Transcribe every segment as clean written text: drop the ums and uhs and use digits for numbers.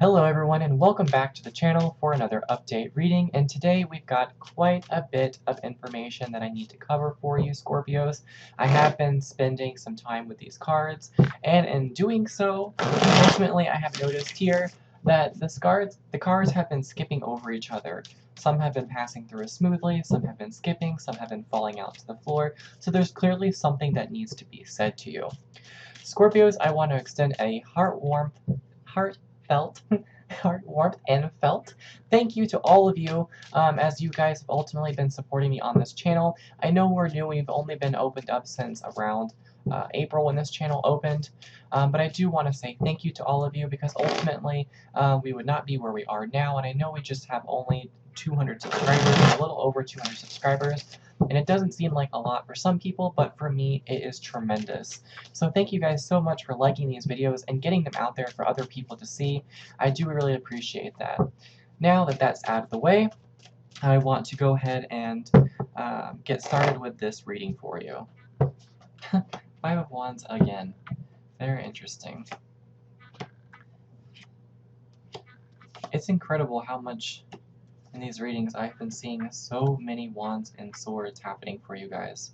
Hello everyone and welcome back to the channel for another update reading, and today we've got quite a bit of information that I need to cover for you Scorpios. I have been spending some time with these cards, and in doing so, ultimately I have noticed here that the cards have been skipping over each other. Some have been passing through smoothly, some have been skipping, some have been falling out to the floor, so there's clearly something that needs to be said to you. Scorpios, I want to extend a heartfelt heart warmth and felt thank you to all of you, as you guys have ultimately been supporting me on this channel. I know we're new, we've only been opened up since around April when this channel opened, but I do want to say thank you to all of you, because ultimately we would not be where we are now, and I know we just have only 200 subscribers, a little over 200 subscribers, and it doesn't seem like a lot for some people, but for me it is tremendous. So thank you guys so much for liking these videos and getting them out there for other people to see. I do really appreciate that. Now that that's out of the way, I want to go ahead and get started with this reading for you. Five of Wands again. Very interesting. It's incredible how much in these readings I've been seeing so many Wands and Swords happening for you guys.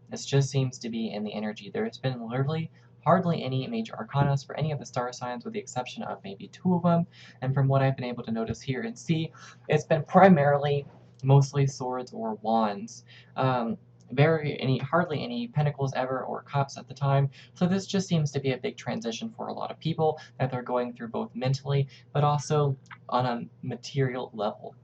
This just seems to be in the energy. There's been literally hardly any major arcanas for any of the star signs, with the exception of maybe 2 of them, and from what I've been able to notice here and see, it's been primarily mostly swords or wands. Hardly any pentacles ever, or cups at the time, so this just seems to be a big transition for a lot of people that they're going through, both mentally but also on a material level.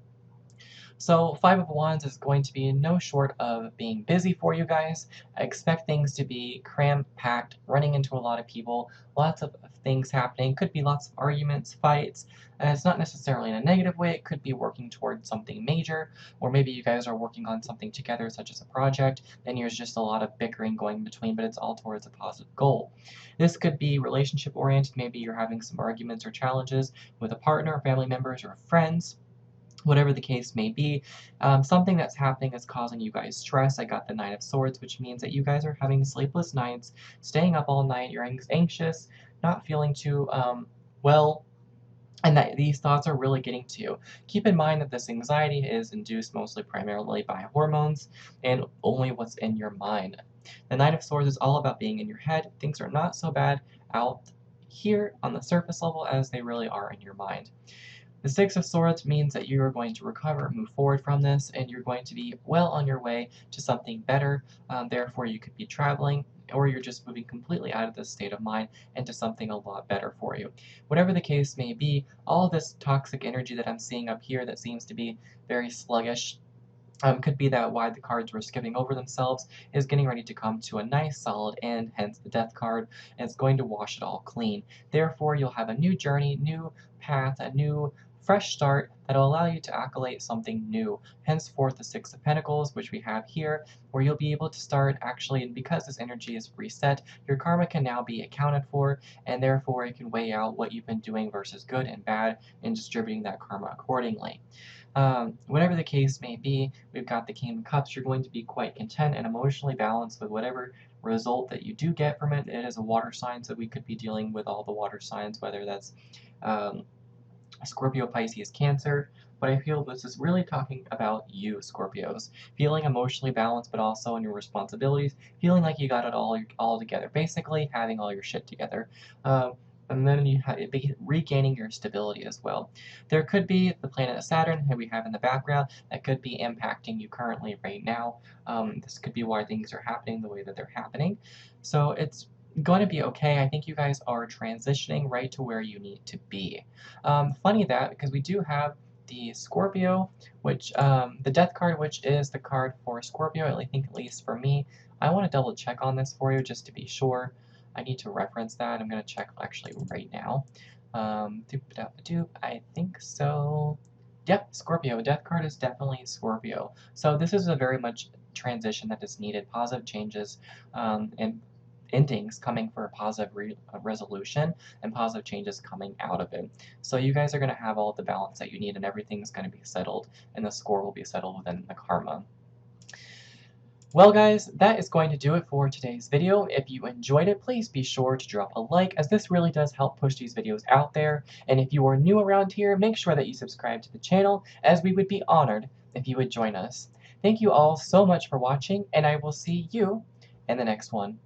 So Five of Wands is going to be no short of being busy for you guys. I expect things to be cram-packed, running into a lot of people, lots of things happening. Could be lots of arguments, fights, and it's not necessarily in a negative way. It could be working towards something major, or maybe you guys are working on something together, such as a project, and there's just a lot of bickering going between, but it's all towards a positive goal. This could be relationship-oriented. Maybe you're having some arguments or challenges with a partner, family members, or friends. Whatever the case may be, something that's happening is causing you guys stress. I got the Nine of Swords, which means that you guys are having sleepless nights, staying up all night, you're anxious, not feeling too well, and that these thoughts are really getting to you. Keep in mind that this anxiety is induced mostly primarily by hormones and only what's in your mind. The Nine of Swords is all about being in your head. Things are not so bad out here on the surface level as they really are in your mind. The Six of Swords means that you are going to recover, move forward from this, and you're going to be well on your way to something better. Therefore, you could be traveling, or you're just moving completely out of this state of mind into something a lot better for you. Whatever the case may be, all this toxic energy that I'm seeing up here that seems to be very sluggish, could be that why the cards were skipping over themselves is getting ready to come to a nice solid end, hence the Death card, and it's going to wash it all clean. Therefore, you'll have a new journey, new path, a new fresh start that'll allow you to accolade something new. Henceforth, the Six of Pentacles, which we have here, where you'll be able to start actually, and because this energy is reset, your karma can now be accounted for, and therefore it can weigh out what you've been doing versus good and bad, and distributing that karma accordingly. Whatever the case may be, we've got the King of Cups. You're going to be quite content and emotionally balanced with whatever result that you do get from it. It is a water sign, so we could be dealing with all the water signs, whether that's Scorpio, Pisces, Cancer, but I feel this is really talking about you, Scorpios. Feeling emotionally balanced, but also in your responsibilities, feeling like you got it all together, basically having all your shit together. And then you be regaining your stability as well. There could be the planet Saturn that we have in the background that could be impacting you currently right now. This could be why things are happening the way that they're happening. So it's going to be okay. I think you guys are transitioning right to where you need to be. Funny that, because we do have the Scorpio, which the Death card, which is the card for Scorpio, I think at least for me. I want to double check on this for you just to be sure. I need to reference that. I'm going to check actually right now. I think so. Yep, Scorpio. Death card is definitely Scorpio. So this is a very much transition that is needed. Positive changes and endings coming for a positive resolution, and positive changes coming out of it. So you guys are going to have all the balance that you need, and everything's going to be settled, and the score will be settled within the karma. Well guys, that is going to do it for today's video. If you enjoyed it, please be sure to drop a like, as this really does help push these videos out there. And if you are new around here, make sure that you subscribe to the channel, as we would be honored if you would join us. Thank you all so much for watching, and I will see you in the next one.